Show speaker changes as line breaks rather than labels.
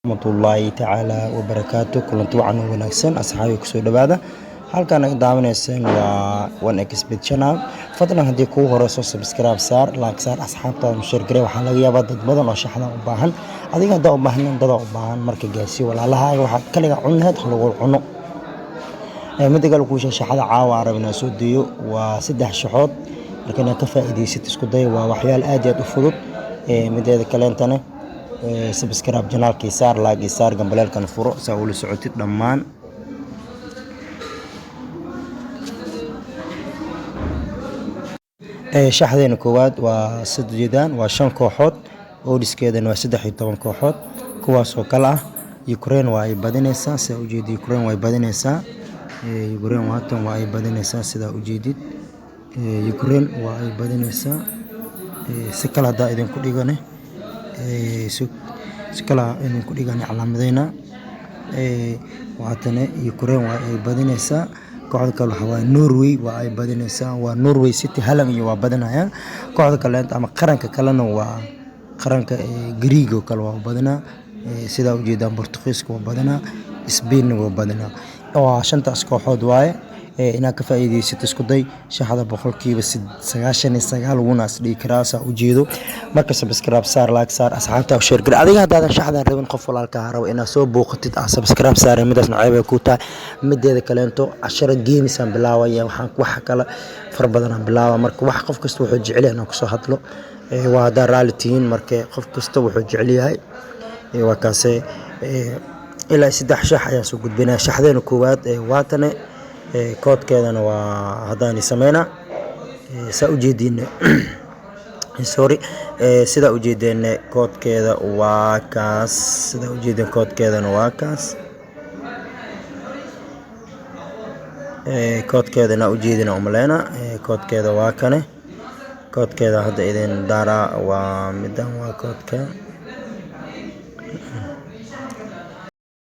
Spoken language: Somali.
Rahmatullahi tacaala wabarakaatu kulanti wacan oo wanaagsan asxaabi kusoo dhawaada halkan naga daawanaysaan waa one expert channel fadlan haddii kugu horeyso subscribe saar like saar asxaabtaada share garee waxaa laga yaabaa dad badan oo shaxda u baahan adiga hadaa u baahan dad u baahan marka gaarsi walaalahaaga waxaa kaliga cun lahayd lagu cuno midda kale ku shaxda caawa arabna soo deeyo waa 3 shaxood markana ka faa'iideysid isku day waa waxyaal aad iyo aad u fudud mideeda kaleentana subscribe channelkii saar like saar gambaleelkan furo saa ula socotid dhammaan shaxdeena koowaad waa sideedaan waa 5 kooxood oo dhiskeedana waa 13 kooxood kuwaas oo kala ah Ukraine waa ay badinaysaa sida u jeedid Ukraine way badinaysaa Ukraine waatan waa ay badinaysaa sida u jeedid Ukraine waa ay badinaysaa si kala hadaa idin ku dhigane si kala idin ku dhigane calaamadeyna waatan Ukraine waa ay badinaysaa kooxda kale waa Norway waa ay badinaysaa waa Norway City Haaland iyo waa badinayaan kooxda kale ama qaranka kalena waa qaranka Greek oo kale waa badinaa sida u jeedaan Portugiiska waa badinaa Spain waa badinaa waa shantaas kooxood waaye inaad ka faa'iideysid isku day shaxda boqolkiiba 99 wanaas dhigi karaasa u jeedo marka subscribe saar like saar asxaabta share gar adiga hadaadan shaxda rabin qof walaalka rabo inaad soo booqatid subscribe saar midaas nacayb ku taa mideeda kaleento 10 games aan bilaawaya waxaan wax kale far badan aan bilaawa marka wax qof kasta wuxuu jecel yahay inuu soo hadlo waa hada raalitiin marka qof kasta wuxuu jecel yahay waa kaase ilaa 3 shax ayaa soo gudbinaa shaxdeena koowaad waatane koodkeedana waa hadaan sameeyna saa u jeedin sorry sida u jeedin koodkeeda waa kaas sida u jeedin koodkeedana waa kaas koodkeedana u jeedina umaleena koodkeeda waa kane koodkeeda hadda idin daara waa midaan waa koodka